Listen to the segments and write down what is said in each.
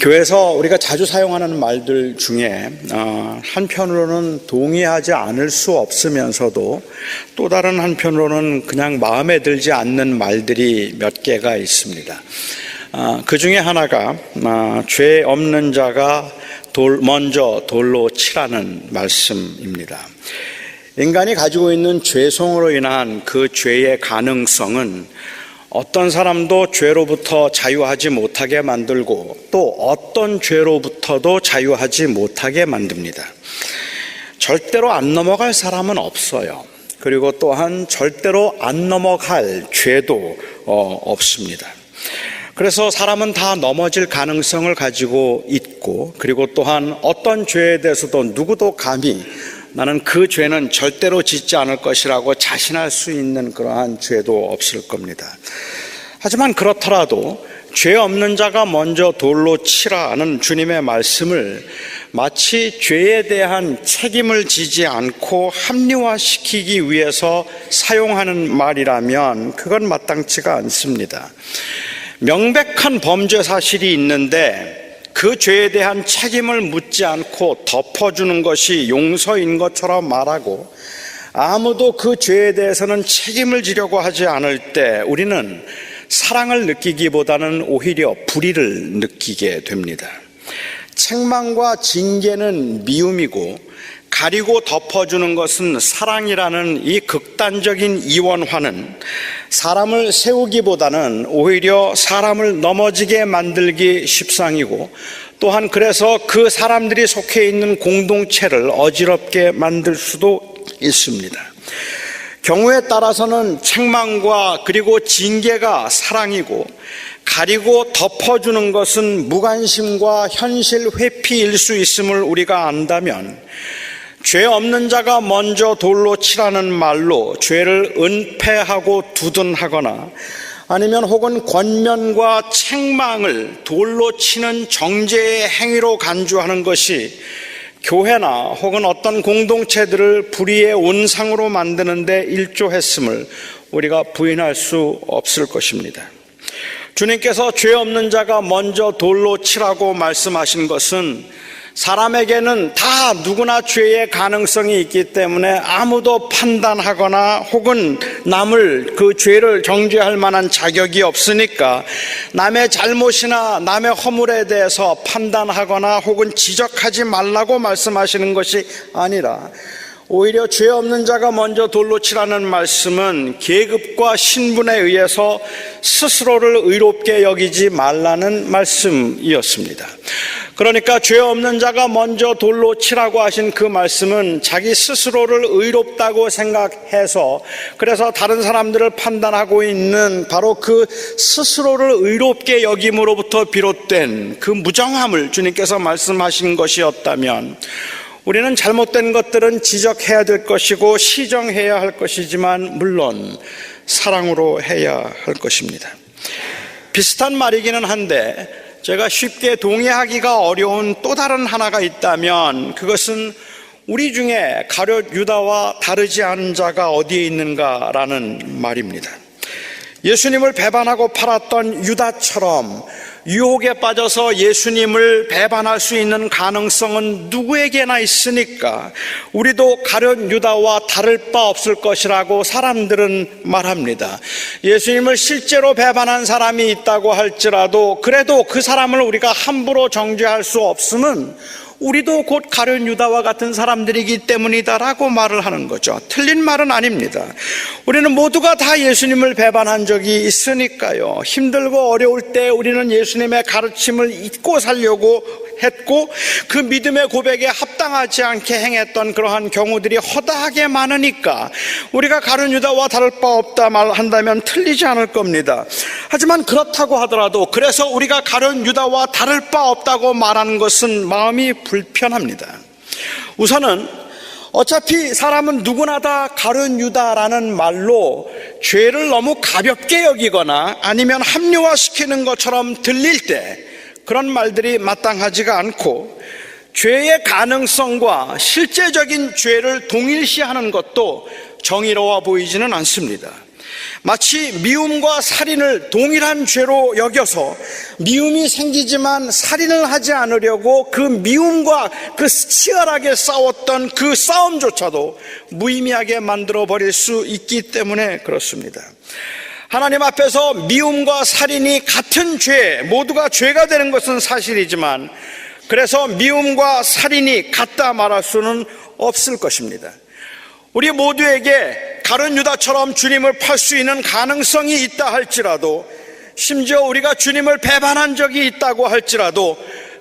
교회에서 우리가 자주 사용하는 말들 중에 한편으로는 동의하지 않을 수 없으면서도 또 다른 한편으로는 그냥 마음에 들지 않는 말들이 몇 개가 있습니다. 그 중에 하나가 죄 없는 자가 먼저 돌로 치라는 말씀입니다. 인간이 가지고 있는 죄성으로 인한 그 죄의 가능성은 어떤 사람도 죄로부터 자유하지 못하게 만들고 또 어떤 죄로부터도 자유하지 못하게 만듭니다. 절대로 안 넘어갈 사람은 없어요. 그리고 또한 절대로 안 넘어갈 죄도 없습니다. 그래서 사람은 다 넘어질 가능성을 가지고 있고, 그리고 또한 어떤 죄에 대해서도 누구도 감히 나는 그 죄는 절대로 짓지 않을 것이라고 자신할 수 있는 그러한 죄도 없을 겁니다. 하지만 그렇더라도 죄 없는 자가 먼저 돌로 치라는 주님의 말씀을 마치 죄에 대한 책임을 지지 않고 합리화시키기 위해서 사용하는 말이라면 그건 마땅치가 않습니다. 명백한 범죄 사실이 있는데 그 죄에 대한 책임을 묻지 않고 덮어주는 것이 용서인 것처럼 말하고 아무도 그 죄에 대해서는 책임을 지려고 하지 않을 때 우리는 사랑을 느끼기보다는 오히려 불의를 느끼게 됩니다. 책망과 징계는 미움이고 가리고 덮어주는 것은 사랑이라는 이 극단적인 이원화는 사람을 세우기보다는 오히려 사람을 넘어지게 만들기 십상이고, 또한 그래서 그 사람들이 속해 있는 공동체를 어지럽게 만들 수도 있습니다. 경우에 따라서는 책망과 그리고 징계가 사랑이고 가리고 덮어주는 것은 무관심과 현실 회피일 수 있음을 우리가 안다면 죄 없는 자가 먼저 돌로 치라는 말로 죄를 은폐하고 두둔하거나 아니면 혹은 권면과 책망을 돌로 치는 정죄의 행위로 간주하는 것이 교회나 혹은 어떤 공동체들을 불의의 온상으로 만드는 데 일조했음을 우리가 부인할 수 없을 것입니다. 주님께서 죄 없는 자가 먼저 돌로 치라고 말씀하신 것은 사람에게는 다 누구나 죄의 가능성이 있기 때문에 아무도 판단하거나 혹은 남을 그 죄를 정죄할 만한 자격이 없으니까 남의 잘못이나 남의 허물에 대해서 판단하거나 혹은 지적하지 말라고 말씀하시는 것이 아니라 오히려 죄 없는 자가 먼저 돌로 치라는 말씀은 계급과 신분에 의해서 스스로를 의롭게 여기지 말라는 말씀이었습니다. 그러니까 죄 없는 자가 먼저 돌로 치라고 하신 그 말씀은 자기 스스로를 의롭다고 생각해서 그래서 다른 사람들을 판단하고 있는 바로 그 스스로를 의롭게 여김으로부터 비롯된 그 무정함을 주님께서 말씀하신 것이었다면 우리는 잘못된 것들은 지적해야 될 것이고 시정해야 할 것이지만 물론 사랑으로 해야 할 것입니다. 비슷한 말이기는 한데 제가 쉽게 동의하기가 어려운 또 다른 하나가 있다면 그것은 우리 중에 가룟 유다와 다르지 않은 자가 어디에 있는가라는 말입니다. 예수님을 배반하고 팔았던 유다처럼 유혹에 빠져서 예수님을 배반할 수 있는 가능성은 누구에게나 있으니까 우리도 가룟 유다와 다를 바 없을 것이라고 사람들은 말합니다. 예수님을 실제로 배반한 사람이 있다고 할지라도 그래도 그 사람을 우리가 함부로 정죄할 수 없음은 우리도 곧 가룟 유다와 같은 사람들이기 때문이다라고 말을 하는 거죠. 틀린 말은 아닙니다. 우리는 모두가 다 예수님을 배반한 적이 있으니까요. 힘들고 어려울 때 우리는 예수님의 가르침을 잊고 살려고 했고 그 믿음의 고백에 합당하지 않게 행했던 그러한 경우들이 허다하게 많으니까 우리가 가룟 유다와 다를 바 없다 말한다면 틀리지 않을 겁니다. 하지만 그렇다고 하더라도 그래서 우리가 가룟 유다와 다를 바 없다고 말하는 것은 마음이 불편합니다. 우선은 어차피 사람은 누구나 다 가룟 유다라는 말로 죄를 너무 가볍게 여기거나 아니면 합리화시키는 것처럼 들릴 때 그런 말들이 마땅하지가 않고 죄의 가능성과 실제적인 죄를 동일시하는 것도 정의로워 보이지는 않습니다. 마치 미움과 살인을 동일한 죄로 여겨서 미움이 생기지만 살인을 하지 않으려고 그 미움과 그 치열하게 싸웠던 그 싸움조차도 무의미하게 만들어버릴 수 있기 때문에 그렇습니다. 하나님 앞에서 미움과 살인이 같은 죄, 모두가 죄가 되는 것은 사실이지만 그래서 미움과 살인이 같다 말할 수는 없을 것입니다. 우리 모두에게 가룟 유다처럼 주님을 팔 수 있는 가능성이 있다 할지라도, 심지어 우리가 주님을 배반한 적이 있다고 할지라도,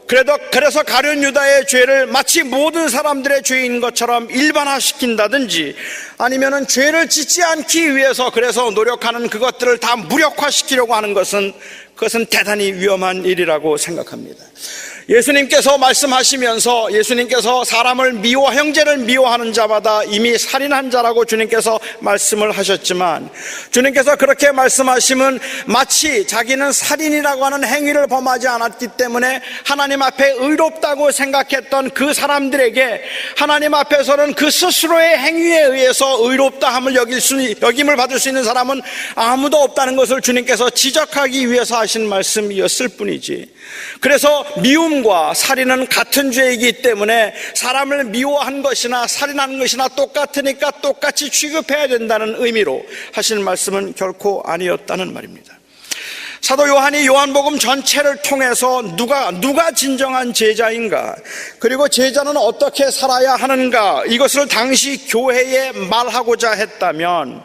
그래서 가룟 유다의 죄를 마치 모든 사람들의 죄인 것처럼 일반화시킨다든지 아니면은 죄를 짓지 않기 위해서 그래서 노력하는 그것들을 다 무력화시키려고 하는 것은 그것은 대단히 위험한 일이라고 생각합니다. 예수님께서 말씀하시면서 예수님께서 사람을 형제를 미워하는 자마다 이미 살인한 자라고 주님께서 말씀을 하셨지만, 주님께서 그렇게 말씀하시면 마치 자기는 살인이라고 하는 행위를 범하지 않았기 때문에 하나님 앞에 의롭다고 생각했던 그 사람들에게 하나님 앞에서는 그 스스로의 행위에 의해서 의롭다함을 여김을 받을 수 있는 사람은 아무도 없다는 것을 주님께서 지적하기 위해서 하신 말씀이었을 뿐이지, 그래서 미움과 살인은 같은 죄이기 때문에 사람을 미워한 것이나 살인한 것이나 똑같으니까 똑같이 취급해야 된다는 의미로 하신 말씀은 결코 아니었다는 말입니다. 사도 요한이 요한복음 전체를 통해서 누가 진정한 제자인가, 그리고 제자는 어떻게 살아야 하는가, 이것을 당시 교회에 말하고자 했다면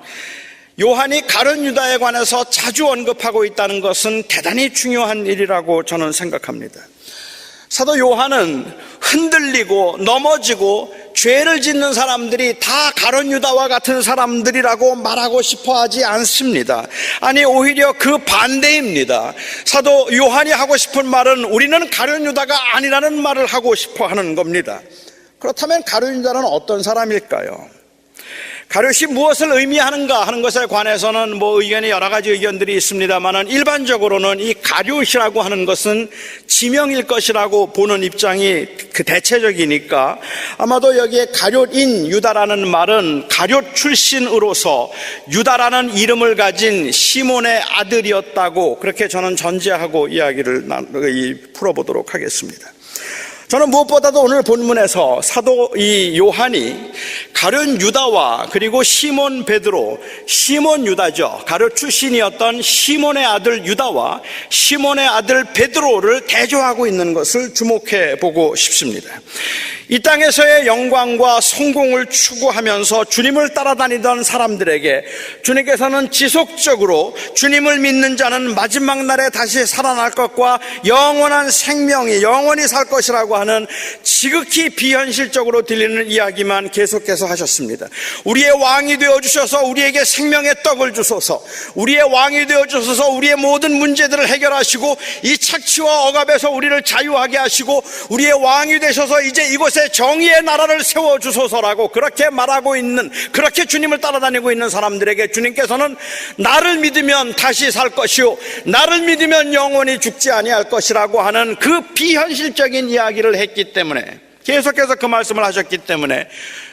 요한이 가룟 유다에 관해서 자주 언급하고 있다는 것은 대단히 중요한 일이라고 저는 생각합니다. 사도 요한은 흔들리고 넘어지고 죄를 짓는 사람들이 다 가룟 유다와 같은 사람들이라고 말하고 싶어 하지 않습니다. 아니, 오히려 그 반대입니다. 사도 요한이 하고 싶은 말은 우리는 가룟 유다가 아니라는 말을 하고 싶어 하는 겁니다. 그렇다면 가룟 유다는 어떤 사람일까요? 가룟이 무엇을 의미하는가 하는 것에 관해서는 의견이 여러 가지 의견들이 있습니다만, 일반적으로는 이 가룟이라고 하는 것은 지명일 것이라고 보는 입장이 그 대체적이니까, 아마도 여기에 가룟인 유다라는 말은 가룟 출신으로서 유다라는 이름을 가진 시몬의 아들이었다고 그렇게 저는 전제하고 이야기를 풀어보도록 하겠습니다. 저는 무엇보다도 오늘 본문에서 사도 요한이 가룟 유다와 그리고 시몬 베드로, 시몬 유다죠, 가룟 출신이었던 시몬의 아들 유다와 시몬의 아들 베드로를 대조하고 있는 것을 주목해 보고 싶습니다. 이 땅에서의 영광과 성공을 추구하면서 주님을 따라다니던 사람들에게 주님께서는 지속적으로 주님을 믿는 자는 마지막 날에 다시 살아날 것과 영원한 생명이 영원히 살 것이라고 하는 지극히 비현실적으로 들리는 이야기만 계속해서 하셨습니다. 우리의 왕이 되어주셔서 우리에게 생명의 떡을 주소서, 우리의 왕이 되어주셔서 우리의 모든 문제들을 해결하시고 이 착취와 억압에서 우리를 자유하게 하시고 우리의 왕이 되셔서 이제 이곳에 정의의 나라를 세워주소서라고 그렇게 말하고 있는, 그렇게 주님을 따라다니고 있는 사람들에게 주님께서는 나를 믿으면 다시 살 것이요 나를 믿으면 영원히 죽지 아니할 것이라고 하는 그 비현실적인 이야기를 했기 때문에, 계속해서 그 말씀을 하셨기 때문에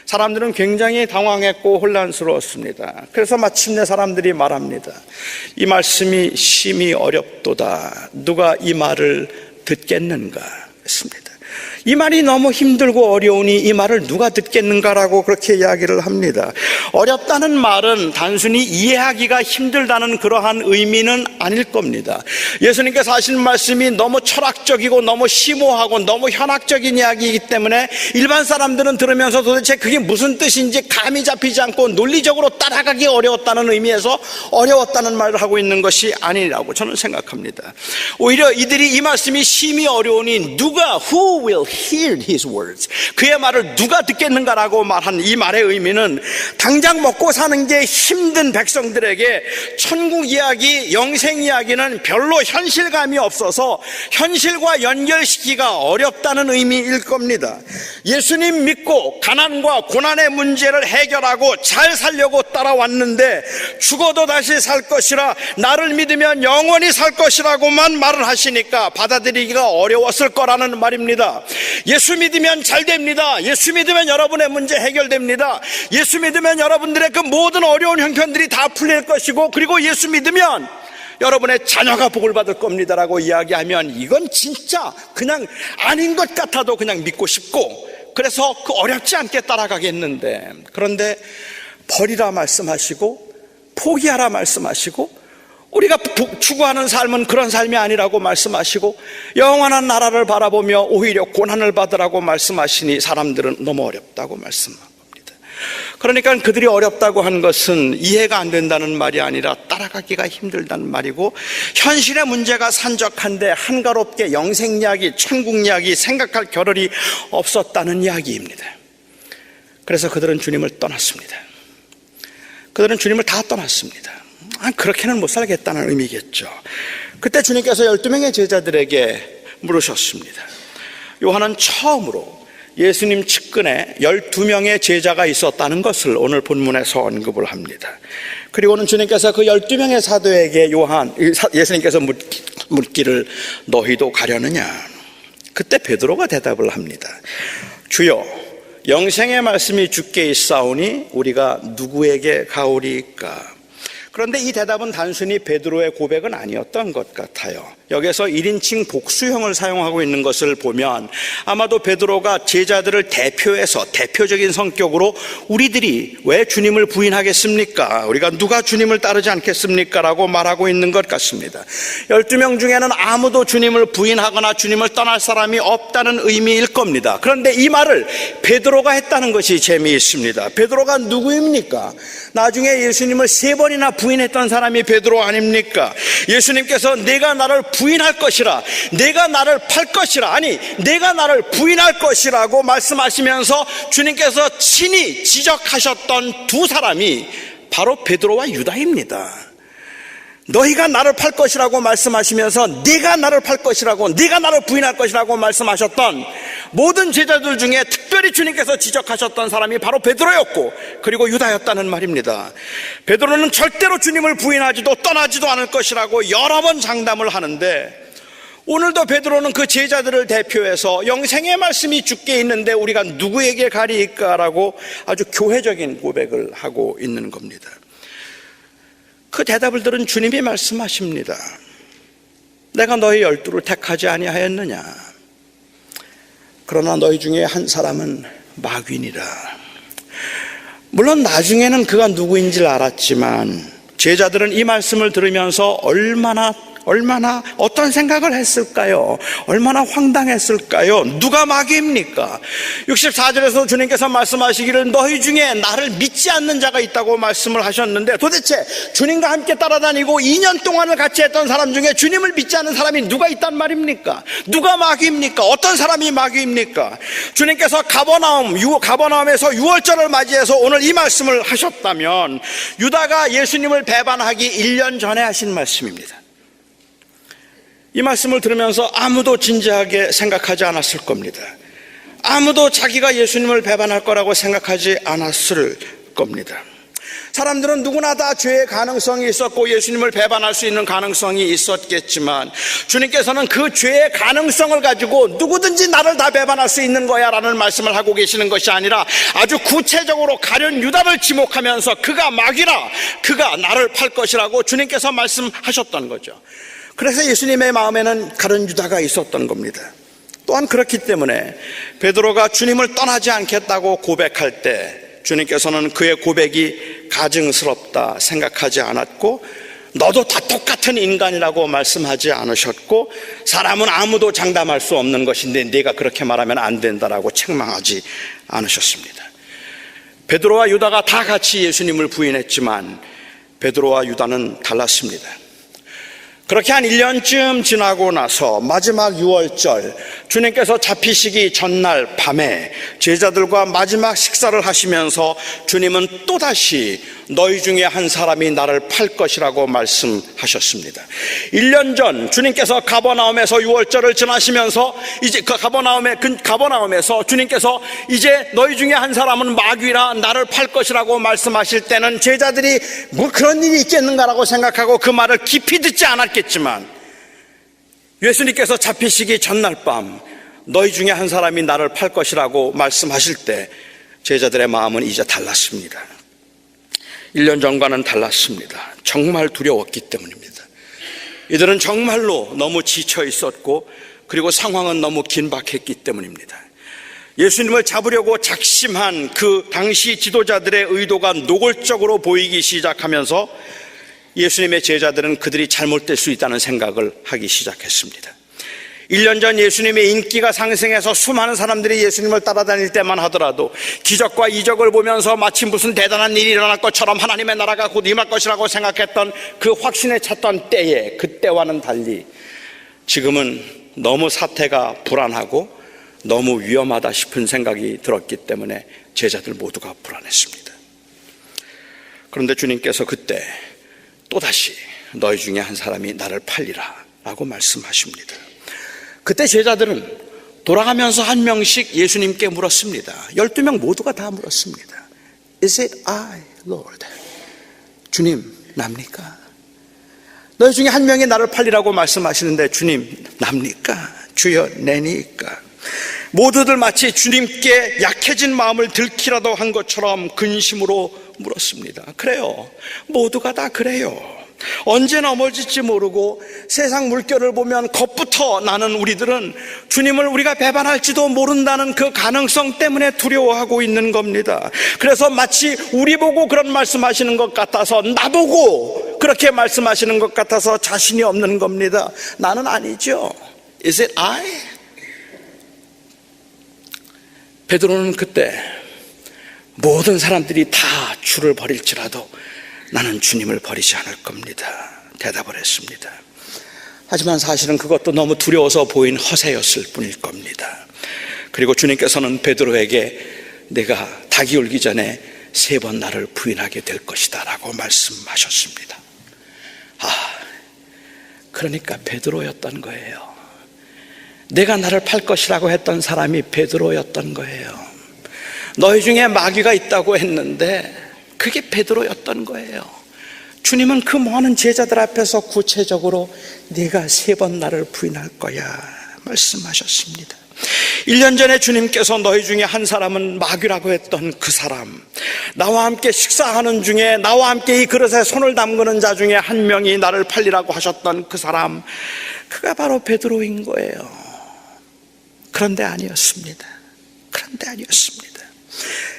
사람들은 굉장히 당황했고 혼란스러웠습니다. 그래서 마침내 사람들이 말합니다. 이 말씀이 심히 어렵도다. 누가 이 말을 듣겠는가 했습니다. 이 말이 너무 힘들고 어려우니 이 말을 누가 듣겠는가라고 그렇게 이야기를 합니다. 어렵다는 말은 단순히 이해하기가 힘들다는 그러한 의미는 아닐 겁니다. 예수님께서 하신 말씀이 너무 철학적이고 너무 심오하고 너무 현학적인 이야기이기 때문에 일반 사람들은 들으면서 도대체 그게 무슨 뜻인지 감이 잡히지 않고 논리적으로 따라가기 어려웠다는 의미에서 어려웠다는 말을 하고 있는 것이 아니라고 저는 생각합니다. 오히려 이들이 이 말씀이 심히 어려우니 who will hear his words, 그의 말을 누가 듣겠는가라고 말한 이 말의 의미는 당장 먹고 사는 게 힘든 백성들에게 천국 이야기, 영생 이야기는 별로 현실감이 없어서 현실과 연결시키기가 어렵다는 의미일 겁니다. 예수님 믿고 가난과 고난의 문제를 해결하고 잘 살려고 따라왔는데 죽어도 다시 살 것이라, 나를 믿으면 영원히 살 것이라고만 말을 하시니까 받아들이기가 어려웠을 거라는 말입니다. 예수 믿으면 잘 됩니다. 예수 믿으면 여러분의 문제 해결됩니다. 예수 믿으면 여러분들의 그 모든 어려운 형편들이 다 풀릴 것이고, 그리고 예수 믿으면 여러분의 자녀가 복을 받을 겁니다라고 이야기하면 이건 진짜 그냥 아닌 것 같아도 그냥 믿고 싶고, 그래서 그 어렵지 않게 따라가겠는데, 그런데 버리라 말씀하시고 포기하라 말씀하시고, 우리가 추구하는 삶은 그런 삶이 아니라고 말씀하시고, 영원한 나라를 바라보며 오히려 고난을 받으라고 말씀하시니 사람들은 너무 어렵다고 말씀합니다. 그러니까 그들이 어렵다고 한 것은 이해가 안 된다는 말이 아니라 따라가기가 힘들다는 말이고, 현실의 문제가 산적한데 한가롭게 영생 이야기, 천국 이야기 생각할 겨를이 없었다는 이야기입니다. 그래서 그들은 주님을 떠났습니다. 그들은 주님을 다 떠났습니다. 그렇게는 못 살겠다는 의미겠죠. 그때 주님께서 12명의 제자들에게 물으셨습니다. 요한은 처음으로 예수님 측근에 12명의 제자가 있었다는 것을 오늘 본문에서 언급을 합니다. 그리고는 주님께서 그 12명의 사도에게 예수님께서 묻기를 너희도 가려느냐? 그때 베드로가 대답을 합니다. 주여, 영생의 말씀이 주께 있사오니 우리가 누구에게 가오리까? 그런데 이 대답은 단순히 베드로의 고백은 아니었던 것 같아요. 여기서 1인칭 복수형을 사용하고 있는 것을 보면 아마도 베드로가 제자들을 대표해서 대표적인 성격으로 우리들이 왜 주님을 부인하겠습니까? 우리가 누가 주님을 따르지 않겠습니까? 라고 말하고 있는 것 같습니다. 12명 중에는 아무도 주님을 부인하거나 주님을 떠날 사람이 없다는 의미일 겁니다. 그런데 이 말을 베드로가 했다는 것이 재미있습니다. 베드로가 누구입니까? 나중에 예수님을 3번이나 부인했던 사람이 베드로 아닙니까? 예수님께서 내가 나를 부인할 것이라, 내가 나를 팔 것이라, 아니 내가 나를 부인할 것이라고 말씀하시면서 주님께서 친히 지적하셨던 두 사람이 바로 베드로와 유다입니다. 너희가 나를 팔 것이라고 말씀하시면서 내가 나를 팔 것이라고, 내가 나를 부인할 것이라고 말씀하셨던 모든 제자들 중에 특별히 주님께서 지적하셨던 사람이 바로 베드로였고, 그리고 유다였다는 말입니다. 베드로는 절대로 주님을 부인하지도 떠나지도 않을 것이라고 여러 번 장담을 하는데, 오늘도 베드로는 그 제자들을 대표해서 영생의 말씀이 주께 있는데 우리가 누구에게 가리일까라고 아주 교회적인 고백을 하고 있는 겁니다. 그 대답을 들은 주님이 말씀하십니다. 내가 너희 12를 택하지 아니하였느냐? 그러나 너희 중에 한 사람은 마귀니라. 물론 나중에는 그가 누구인지를 알았지만 제자들은 이 말씀을 들으면서 얼마나 어떤 생각을 했을까요? 얼마나 황당했을까요? 누가 마귀입니까? 64절에서 주님께서 말씀하시기를 너희 중에 나를 믿지 않는 자가 있다고 말씀을 하셨는데, 도대체 주님과 함께 따라다니고 2년 동안을 같이 했던 사람 중에 주님을 믿지 않는 사람이 누가 있단 말입니까? 누가 마귀입니까? 어떤 사람이 마귀입니까? 주님께서 가버나움에서 유월절을 맞이해서 오늘 이 말씀을 하셨다면 유다가 예수님을 배반하기 1년 전에 하신 말씀입니다. 이 말씀을 들으면서 아무도 진지하게 생각하지 않았을 겁니다. 아무도 자기가 예수님을 배반할 거라고 생각하지 않았을 겁니다. 사람들은 누구나 다 죄의 가능성이 있었고 예수님을 배반할 수 있는 가능성이 있었겠지만, 주님께서는 그 죄의 가능성을 가지고 누구든지 나를 다 배반할 수 있는 거야 라는 말씀을 하고 계시는 것이 아니라 아주 구체적으로 가룟 유다를 지목하면서 그가 마귀라, 그가 나를 팔 것이라고 주님께서 말씀하셨던 거죠. 그래서 예수님의 마음에는 가룟 유다가 있었던 겁니다. 또한 그렇기 때문에 베드로가 주님을 떠나지 않겠다고 고백할 때 주님께서는 그의 고백이 가증스럽다 생각하지 않았고, 너도 다 똑같은 인간이라고 말씀하지 않으셨고, 사람은 아무도 장담할 수 없는 것인데 네가 그렇게 말하면 안 된다라고 책망하지 않으셨습니다. 베드로와 유다가 다 같이 예수님을 부인했지만 베드로와 유다는 달랐습니다. 그렇게 한 1년쯤 지나고 나서 마지막 유월절, 주님께서 잡히시기 전날 밤에 제자들과 마지막 식사를 하시면서 주님은 또다시 너희 중에 한 사람이 나를 팔 것이라고 말씀하셨습니다. 1년 전 주님께서 가버나움에서 유월절을 지나시면서 이제 그 가버나움에서 주님께서 이제 너희 중에 한 사람은 마귀라 나를 팔 것이라고 말씀하실 때는 제자들이 뭐 그런 일이 있겠는가라고 생각하고 그 말을 깊이 듣지 않았겠지만, 예수님께서 잡히시기 전날 밤 너희 중에 한 사람이 나를 팔 것이라고 말씀하실 때 제자들의 마음은 이제 달랐습니다. 1년 전과는 달랐습니다. 정말 두려웠기 때문입니다. 이들은 정말로 너무 지쳐 있었고 그리고 상황은 너무 긴박했기 때문입니다. 예수님을 잡으려고 작심한 그 당시 지도자들의 의도가 노골적으로 보이기 시작하면서 예수님의 제자들은 그들이 잘못될 수 있다는 생각을 하기 시작했습니다. 1년 전 예수님의 인기가 상승해서 수많은 사람들이 예수님을 따라다닐 때만 하더라도 기적과 이적을 보면서 마치 무슨 대단한 일이 일어날 것처럼 하나님의 나라가 곧 임할 것이라고 생각했던 그 확신에 찼던 때에, 그때와는 달리 지금은 너무 사태가 불안하고 너무 위험하다 싶은 생각이 들었기 때문에 제자들 모두가 불안했습니다. 그런데 주님께서 그때 또다시 너희 중에 한 사람이 나를 팔리라 라고 말씀하십니다. 그때 제자들은 돌아가면서 한 명씩 예수님께 물었습니다. 12명 모두가 다 물었습니다. Is it I, Lord? 주님, 납니까? 너희 중에 한 명이 나를 팔리라고 말씀하시는데 주님, 납니까? 주여, 내니까? 모두들 마치 주님께 약해진 마음을 들키라도 한 것처럼 근심으로 물었습니다. 그래요. 모두가 다 그래요. 언제 넘어질지 모르고 세상 물결을 보면 겁부터 나는 우리들은 주님을 우리가 배반할지도 모른다는 그 가능성 때문에 두려워하고 있는 겁니다. 그래서 마치 우리 보고 그런 말씀하시는 것 같아서, 나보고 그렇게 말씀하시는 것 같아서 자신이 없는 겁니다. 나는 아니죠. Is it I? 베드로는 그때 모든 사람들이 다 주를 버릴지라도 나는 주님을 버리지 않을 겁니다, 대답을 했습니다. 하지만 사실은 그것도 너무 두려워서 보인 허세였을 뿐일 겁니다. 그리고 주님께서는 베드로에게 내가 닭이 울기 전에 3번 나를 부인하게 될 것이다 라고 말씀하셨습니다. 그러니까 베드로였던 거예요. 내가 나를 팔 것이라고 했던 사람이 베드로였던 거예요. 너희 중에 마귀가 있다고 했는데 그게 베드로였던 거예요. 주님은 그 많은 제자들 앞에서 구체적으로 네가 3번 나를 부인할 거야 말씀하셨습니다. 1년 전에 주님께서 너희 중에 한 사람은 마귀라고 했던 그 사람, 나와 함께 식사하는 중에 나와 함께 이 그릇에 손을 담그는 자 중에 한 명이 나를 팔리라고 하셨던 그 사람, 그가 바로 베드로인 거예요. 그런데 아니었습니다.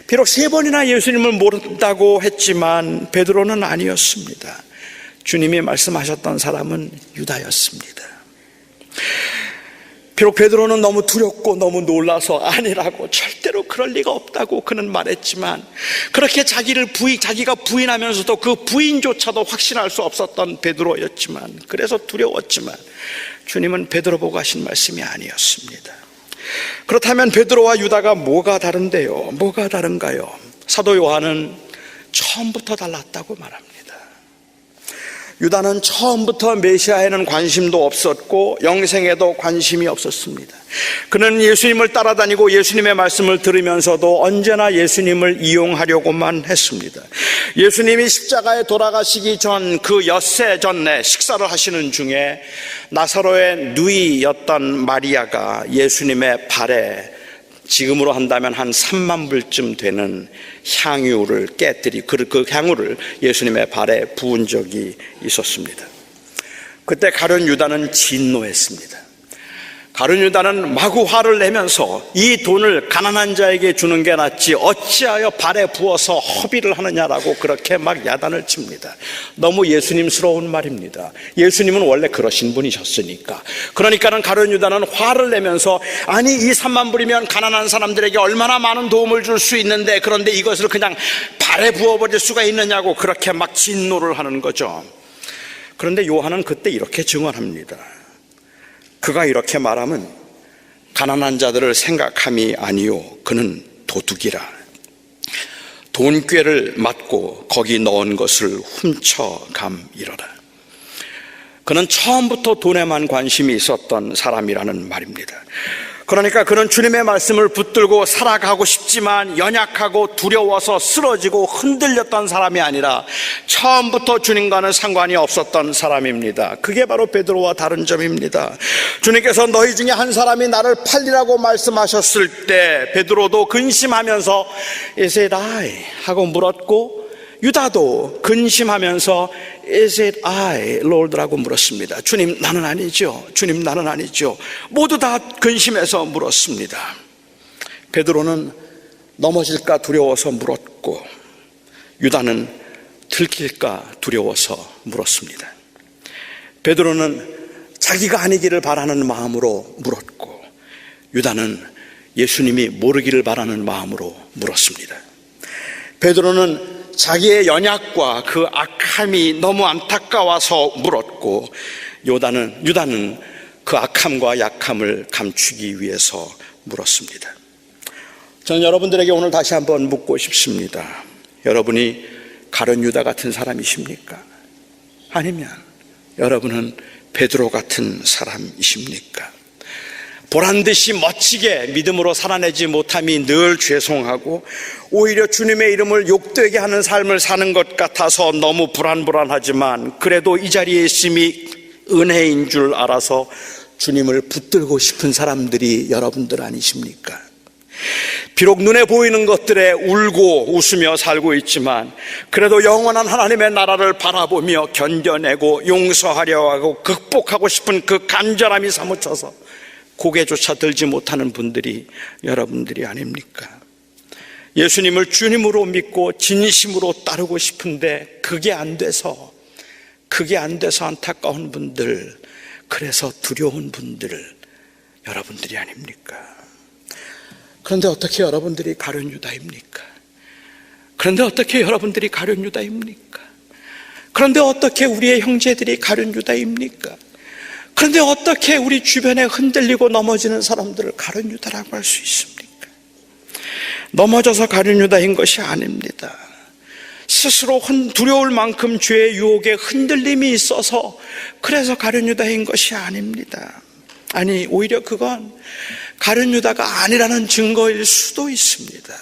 비록 3번이나 예수님을 모른다고 했지만 베드로는 아니었습니다. 주님이 말씀하셨던 사람은 유다였습니다. 비록 베드로는 너무 두렵고 너무 놀라서 아니라고, 절대로 그럴 리가 없다고 그는 말했지만, 그렇게 자기가 부인하면서도 그 부인조차도 확신할 수 없었던 베드로였지만, 그래서 두려웠지만 주님은 베드로 보고 하신 말씀이 아니었습니다. 그렇다면 베드로와 유다가 뭐가 다른데요? 뭐가 다른가요? 사도 요한은 처음부터 달랐다고 말합니다. 유다는 처음부터 메시아에는 관심도 없었고 영생에도 관심이 없었습니다. 그는 예수님을 따라다니고 예수님의 말씀을 들으면서도 언제나 예수님을 이용하려고만 했습니다. 예수님이 십자가에 돌아가시기 전 그 엿새 전에 식사를 하시는 중에 나사로의 누이였던 마리아가 예수님의 발에 지금으로 한다면 한 3만 불쯤 되는 향유를 그 향유를 예수님의 발에 부은 적이 있었습니다. 그때 가룟 유다는 진노했습니다. 가룟 유다는 마구 화를 내면서 이 돈을 가난한 자에게 주는 게 낫지 어찌하여 발에 부어서 허비를 하느냐라고 그렇게 막 야단을 칩니다. 너무 예수님스러운 말입니다. 예수님은 원래 그러신 분이셨으니까. 그러니까는 가룟 유다는 화를 내면서, 아니 이 3만 불이면 가난한 사람들에게 얼마나 많은 도움을 줄 수 있는데 그런데 이것을 그냥 발에 부어버릴 수가 있느냐고 그렇게 막 진노를 하는 거죠. 그런데 요한은 그때 이렇게 증언합니다. 그가 이렇게 말하면 가난한 자들을 생각함이 아니요 그는 도둑이라. 돈꾀를 맞고 거기 넣은 것을 훔쳐감이러라. 그는 처음부터 돈에만 관심이 있었던 사람이라는 말입니다. 그러니까 그는 주님의 말씀을 붙들고 살아가고 싶지만 연약하고 두려워서 쓰러지고 흔들렸던 사람이 아니라 처음부터 주님과는 상관이 없었던 사람입니다. 그게 바로 베드로와 다른 점입니다. 주님께서 너희 중에 한 사람이 나를 팔리라고 말씀하셨을 때 베드로도 근심하면서 Is it I? 하고 물었고, 유다도 근심하면서 Is it I, Lord? 라고 물었습니다. 주님, 나는 아니죠. 주님, 나는 아니죠. 모두 다 근심해서 물었습니다. 베드로는 넘어질까 두려워서 물었고, 유다는 들킬까 두려워서 물었습니다. 베드로는 자기가 아니기를 바라는 마음으로 물었고, 유다는 예수님이 모르기를 바라는 마음으로 물었습니다. 베드로는 자기의 연약과 그 악함이 너무 안타까워서 물었고, 유다는 그 악함과 약함을 감추기 위해서 물었습니다. 저는 여러분들에게 오늘 다시 한번 묻고 싶습니다. 여러분이 가룟 유다 같은 사람이십니까? 아니면 여러분은 베드로 같은 사람이십니까? 보란듯이 멋지게 믿음으로 살아내지 못함이 늘 죄송하고 오히려 주님의 이름을 욕되게 하는 삶을 사는 것 같아서 너무 불안하지만 그래도 이 자리에 있음이 은혜인 줄 알아서 주님을 붙들고 싶은 사람들이 여러분들 아니십니까? 비록 눈에 보이는 것들에 울고 웃으며 살고 있지만 그래도 영원한 하나님의 나라를 바라보며 견뎌내고 용서하려 하고 극복하고 싶은 그 간절함이 사무쳐서 고개조차 들지 못하는 분들이 여러분들이 아닙니까? 예수님을 주님으로 믿고 진심으로 따르고 싶은데 그게 안 돼서 안타까운 분들, 그래서 두려운 분들 여러분들이 아닙니까? 그런데 어떻게 여러분들이 가룟 유다입니까? 그런데 어떻게 여러분들이 가룟 유다입니까? 그런데 어떻게 우리의 형제들이 가룟 유다입니까? 그런데 어떻게 우리 주변에 흔들리고 넘어지는 사람들을 가룟 유다라고 할 수 있습니까? 넘어져서 가룟 유다인 것이 아닙니다. 스스로 두려울 만큼 죄의 유혹에 흔들림이 있어서 그래서 가룟 유다인 것이 아닙니다. 아니, 오히려 그건 가룟 유다가 아니라는 증거일 수도 있습니다.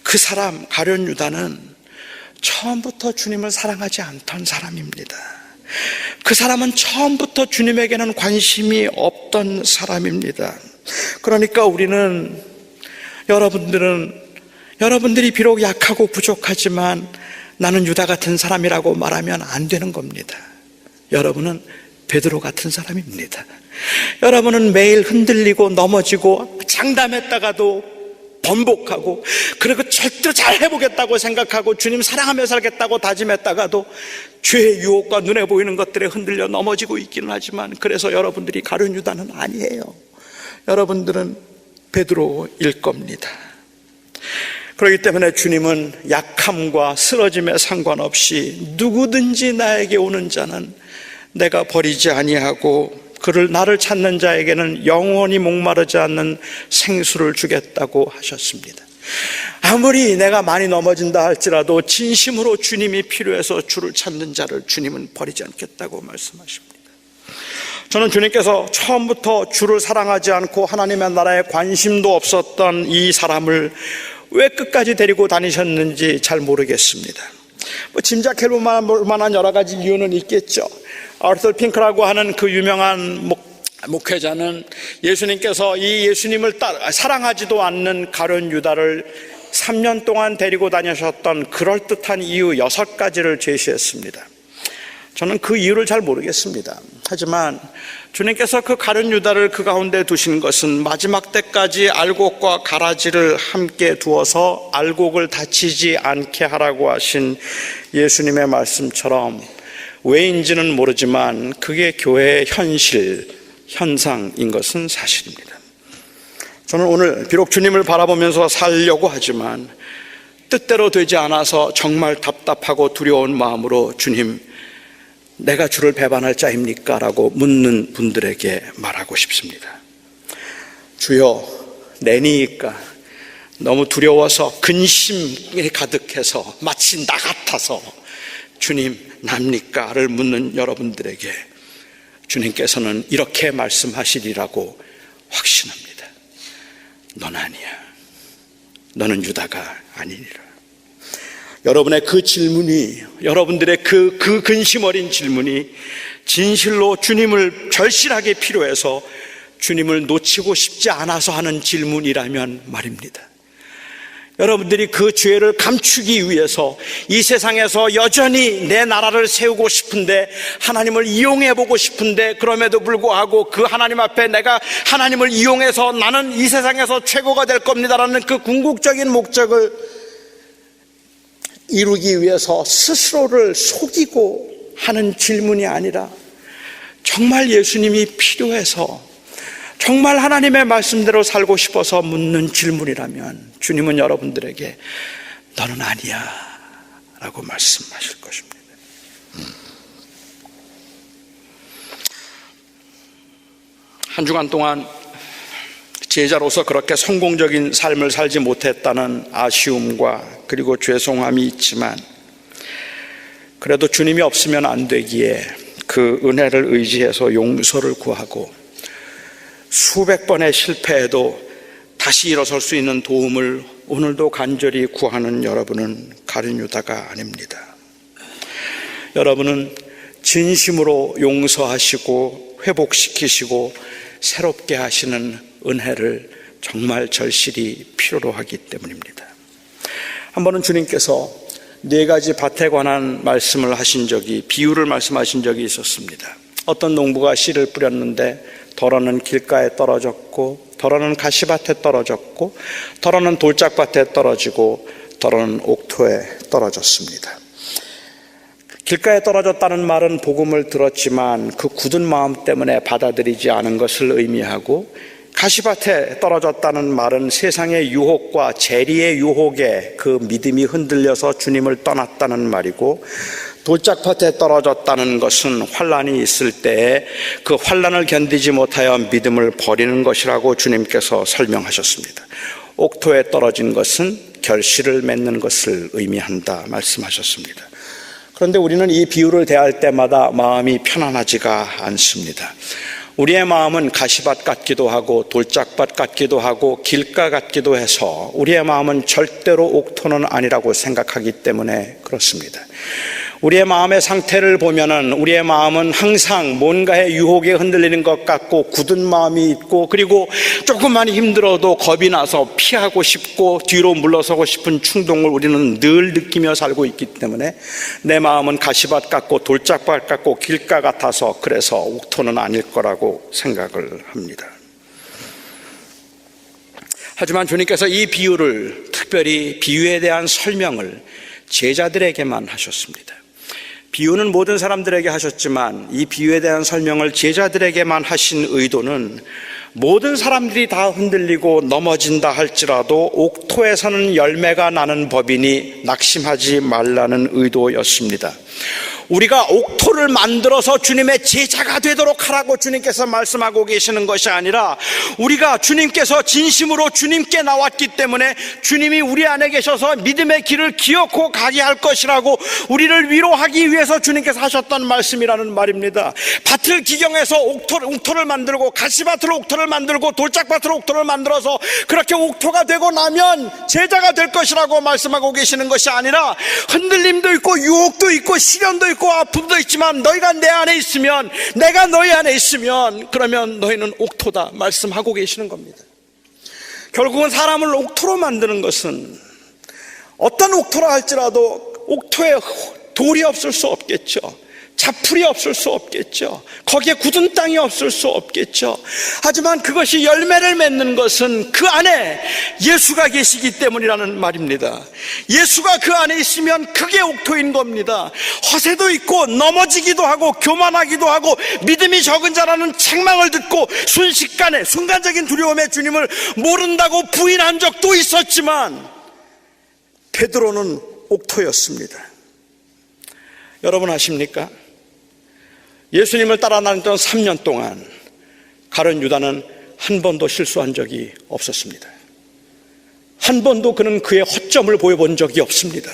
그 사람 가룟 유다는 처음부터 주님을 사랑하지 않던 사람입니다. 그 사람은 처음부터 주님에게는 관심이 없던 사람입니다. 그러니까 여러분들이 비록 약하고 부족하지만 나는 유다 같은 사람이라고 말하면 안 되는 겁니다. 여러분은 베드로 같은 사람입니다. 여러분은 매일 흔들리고 넘어지고 장담했다가도 번복하고 그리고 절대로 잘 해보겠다고 생각하고 주님 사랑하며 살겠다고 다짐했다가도 죄의 유혹과 눈에 보이는 것들에 흔들려 넘어지고 있기는 하지만 그래서 여러분들이 가룟 유다는 아니에요. 여러분들은 베드로일 겁니다. 그렇기 때문에 주님은 약함과 쓰러짐에 상관없이 누구든지 나에게 오는 자는 내가 버리지 아니하고 나를 찾는 자에게는 영원히 목마르지 않는 생수를 주겠다고 하셨습니다. 아무리 내가 많이 넘어진다 할지라도 진심으로 주님이 필요해서 주를 찾는 자를 주님은 버리지 않겠다고 말씀하십니다. 저는 주님께서 처음부터 주를 사랑하지 않고 하나님의 나라에 관심도 없었던 이 사람을 왜 끝까지 데리고 다니셨는지 잘 모르겠습니다. 짐작해볼 만한 여러 가지 이유는 있겠죠. 아르터 핑크라고 하는 그 유명한 목회자는 예수님께서 이 예수님을 사랑하지도 않는 가룟 유다를 3년 동안 데리고 다니셨던 그럴듯한 이유 6가지를 제시했습니다. 저는 그 이유를 잘 모르겠습니다. 하지만 주님께서 그 가룟 유다를 그 가운데 두신 것은 마지막 때까지 알곡과 가라지를 함께 두어서 알곡을 다치지 않게 하라고 하신 예수님의 말씀처럼 왜인지는 모르지만 그게 교회의 현상인 것은 사실입니다. 저는 오늘 비록 주님을 바라보면서 살려고 하지만 뜻대로 되지 않아서 정말 답답하고 두려운 마음으로 주님, 내가 주를 배반할 자입니까? 라고 묻는 분들에게 말하고 싶습니다. 주여, 내니까 너무 두려워서 근심이 가득해서 마치 나 같아서 주님, 납니까? 를 묻는 여러분들에게 주님께서는 이렇게 말씀하시리라고 확신합니다. 넌 아니야. 너는 유다가 아니니라. 여러분의 그 질문이, 여러분들의 그 근심 어린 질문이 진실로 주님을 절실하게 필요해서 주님을 놓치고 싶지 않아서 하는 질문이라면 말입니다. 여러분들이 그 죄를 감추기 위해서 이 세상에서 여전히 내 나라를 세우고 싶은데, 하나님을 이용해보고 싶은데, 그럼에도 불구하고 그 하나님 앞에 내가 하나님을 이용해서 나는 이 세상에서 최고가 될 겁니다라는 그 궁극적인 목적을 이루기 위해서 스스로를 속이고 하는 질문이 아니라, 정말 예수님이 필요해서, 정말 하나님의 말씀대로 살고 싶어서 묻는 질문이라면 주님은 여러분들에게 너는 아니야 라고 말씀하실 것입니다. 한 주간 동안 제자로서 그렇게 성공적인 삶을 살지 못했다는 아쉬움과 그리고 죄송함이 있지만, 그래도 주님이 없으면 안 되기에 그 은혜를 의지해서 용서를 구하고 수백 번의 실패에도 다시 일어설 수 있는 도움을 오늘도 간절히 구하는 여러분은 가룟 유다가 아닙니다. 여러분은 진심으로 용서하시고 회복시키시고 새롭게 하시는 은혜를 정말 절실히 필요로 하기 때문입니다. 한 번은 주님께서 4가지 밭에 관한 말씀을 하신 적이, 비유를 말씀하신 적이 있었습니다. 어떤 농부가 씨를 뿌렸는데 덜어는 길가에 떨어졌고, 덜어는 가시밭에 떨어졌고, 덜어는 돌짝밭에 떨어지고, 덜어는 옥토에 떨어졌습니다. 길가에 떨어졌다는 말은 복음을 들었지만 그 굳은 마음 때문에 받아들이지 않은 것을 의미하고, 가시밭에 떨어졌다는 말은 세상의 유혹과 재리의 유혹에 그 믿음이 흔들려서 주님을 떠났다는 말이고, 돌짝밭에 떨어졌다는 것은 환난이 있을 때에 그 환난을 견디지 못하여 믿음을 버리는 것이라고 주님께서 설명하셨습니다. 옥토에 떨어진 것은 결실을 맺는 것을 의미한다 말씀하셨습니다. 그런데 우리는 이 비유를 대할 때마다 마음이 편안하지가 않습니다. 우리의 마음은 가시밭 같기도 하고 돌짝밭 같기도 하고 길가 같기도 해서 우리의 마음은 절대로 옥토는 아니라고 생각하기 때문에 그렇습니다. 우리의 마음의 상태를 보면은 우리의 마음은 항상 뭔가의 유혹에 흔들리는 것 같고 굳은 마음이 있고, 그리고 조금만 힘들어도 겁이 나서 피하고 싶고 뒤로 물러서고 싶은 충동을 우리는 늘 느끼며 살고 있기 때문에 내 마음은 가시밭 같고 돌짝밭 같고 길가 같아서 그래서 옥토는 아닐 거라고 생각을 합니다. 하지만 주님께서 이 비유를, 특별히 비유에 대한 설명을 제자들에게만 하셨습니다. 비유는 모든 사람들에게 하셨지만 이 비유에 대한 설명을 제자들에게만 하신 의도는 모든 사람들이 다 흔들리고 넘어진다 할지라도 옥토에서는 열매가 나는 법이니 낙심하지 말라는 의도였습니다. 우리가 옥토를 만들어서 주님의 제자가 되도록 하라고 주님께서 말씀하고 계시는 것이 아니라, 우리가 주님께서 진심으로 주님께 나왔기 때문에 주님이 우리 안에 계셔서 믿음의 길을 기어코 가게 할 것이라고 우리를 위로하기 위해서 주님께서 하셨던 말씀이라는 말입니다. 밭을 기경해서 옥토를 만들고 가시밭으로 옥토를 만들고 돌짝밭으로 옥토를 만들어서 그렇게 옥토가 되고 나면 제자가 될 것이라고 말씀하고 계시는 것이 아니라, 흔들림도 있고 유혹도 있고 시련도 있고 아픔도 있지만 너희가 내 안에 있으면, 내가 너희 안에 있으면 그러면 너희는 옥토다 말씀하고 계시는 겁니다. 결국은 사람을 옥토로 만드는 것은 어떤 옥토라 할지라도 옥토에 돌이 없을 수 없겠죠. 자풀이 없을 수 없겠죠. 거기에 굳은 땅이 없을 수 없겠죠. 하지만 그것이 열매를 맺는 것은 그 안에 예수가 계시기 때문이라는 말입니다. 예수가 그 안에 있으면 그게 옥토인 겁니다. 허세도 있고 넘어지기도 하고 교만하기도 하고 믿음이 적은 자라는 책망을 듣고 순식간에 순간적인 두려움에 주님을 모른다고 부인한 적도 있었지만 베드로는 옥토였습니다. 여러분 아십니까? 예수님을 따라 다녔던 3년 동안 가룟 유다는 한 번도 실수한 적이 없었습니다. 한 번도 그는 그의 허점을 보여본 적이 없습니다.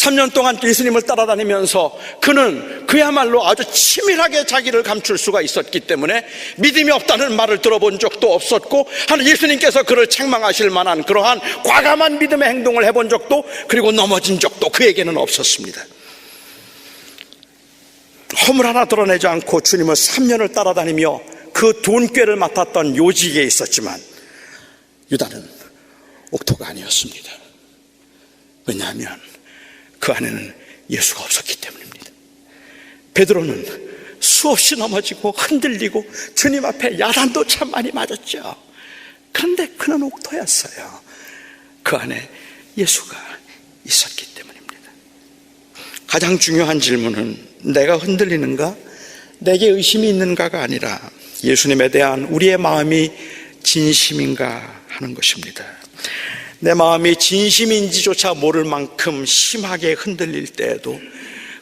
3년 동안 예수님을 따라다니면서 그는 그야말로 아주 치밀하게 자기를 감출 수가 있었기 때문에 믿음이 없다는 말을 들어본 적도 없었고, 예수님께서 그를 책망하실 만한 그러한 과감한 믿음의 행동을 해본 적도, 그리고 넘어진 적도 그에게는 없었습니다. 허물 하나 드러내지 않고 주님을 3년을 따라다니며 그 돈꾀를 맡았던 요직에 있었지만 유다는 옥토가 아니었습니다. 왜냐하면 그 안에는 예수가 없었기 때문입니다. 베드로는 수없이 넘어지고 흔들리고 주님 앞에 야단도 참 많이 맞았죠. 그런데 그는 옥토였어요. 그 안에 예수가 있었기 때문입니다. 가장 중요한 질문은 내가 흔들리는가? 내게 의심이 있는가가 아니라 예수님에 대한 우리의 마음이 진심인가 하는 것입니다. 내 마음이 진심인지조차 모를 만큼 심하게 흔들릴 때에도,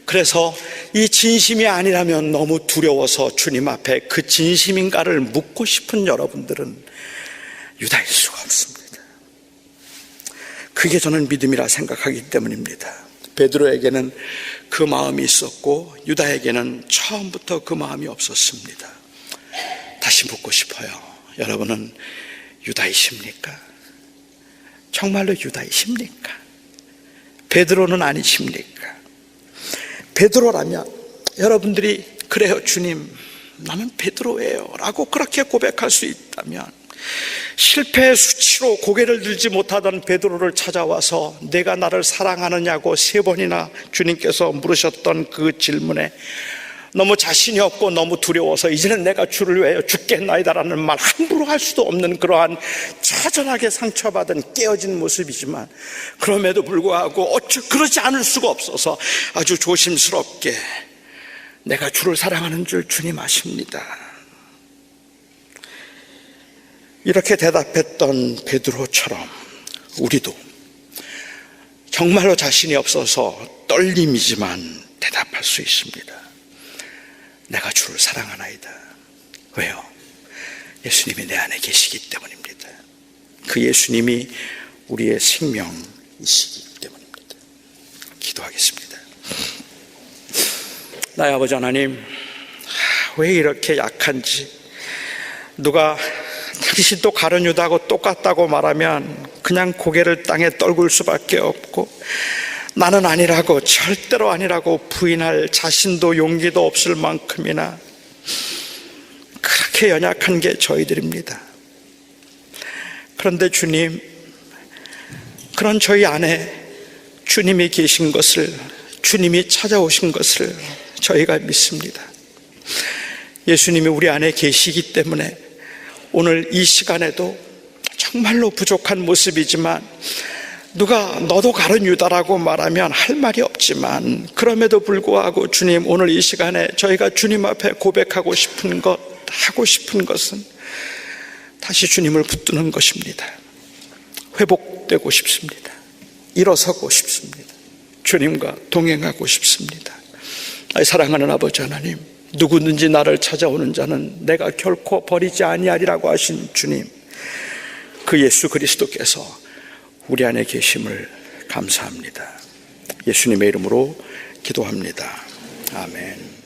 그래서 이 진심이 아니라면 너무 두려워서 주님 앞에 그 진심인가를 묻고 싶은 여러분들은 유다일 수가 없습니다. 그게 저는 믿음이라 생각하기 때문입니다. 베드로에게는 그 마음이 있었고 유다에게는 처음부터 그 마음이 없었습니다. 다시 묻고 싶어요. 여러분은 유다이십니까? 정말로 유다이십니까? 베드로는 아니십니까? 베드로라면 여러분들이 그래요, 주님, 나는 베드로예요 라고 그렇게 고백할 수 있다면, 실패의 수치로 고개를 들지 못하던 베드로를 찾아와서 내가 나를 사랑하느냐고 3번이나 주님께서 물으셨던 그 질문에 너무 자신이 없고 너무 두려워서 이제는 내가 주를 위하여 죽겠나이다라는 말 함부로 할 수도 없는 그러한 처절하게 상처받은 깨어진 모습이지만, 그럼에도 불구하고 그러지 않을 수가 없어서 아주 조심스럽게 내가 주를 사랑하는 줄 주님 아십니다, 이렇게 대답했던 베드로처럼 우리도 정말로 자신이 없어서 떨림이지만 대답할 수 있습니다. 내가 주를 사랑하나이다. 왜요? 예수님이 내 안에 계시기 때문입니다. 그 예수님이 우리의 생명이시기 때문입니다. 기도하겠습니다. 나의 아버지 하나님, 왜 이렇게 약한지, 누가 당신도 가룟 유다하고 똑같다고 말하면 그냥 고개를 땅에 떨굴 수밖에 없고, 나는 아니라고, 절대로 아니라고 부인할 자신도 용기도 없을 만큼이나 그렇게 연약한 게 저희들입니다. 그런데 주님, 그런 저희 안에 주님이 계신 것을, 주님이 찾아오신 것을 저희가 믿습니다. 예수님이 우리 안에 계시기 때문에 오늘 이 시간에도 정말로 부족한 모습이지만, 누가 너도 가룟 유다라고 말하면 할 말이 없지만, 그럼에도 불구하고 주님, 오늘 이 시간에 저희가 주님 앞에 고백하고 싶은 것, 하고 싶은 것은 다시 주님을 붙드는 것입니다. 회복되고 싶습니다. 일어서고 싶습니다. 주님과 동행하고 싶습니다. 사랑하는 아버지 하나님, 누구든지 나를 찾아오는 자는 내가 결코 버리지 아니하리라고 하신 주님, 그 예수 그리스도께서 우리 안에 계심을 감사합니다. 예수님의 이름으로 기도합니다. 아멘.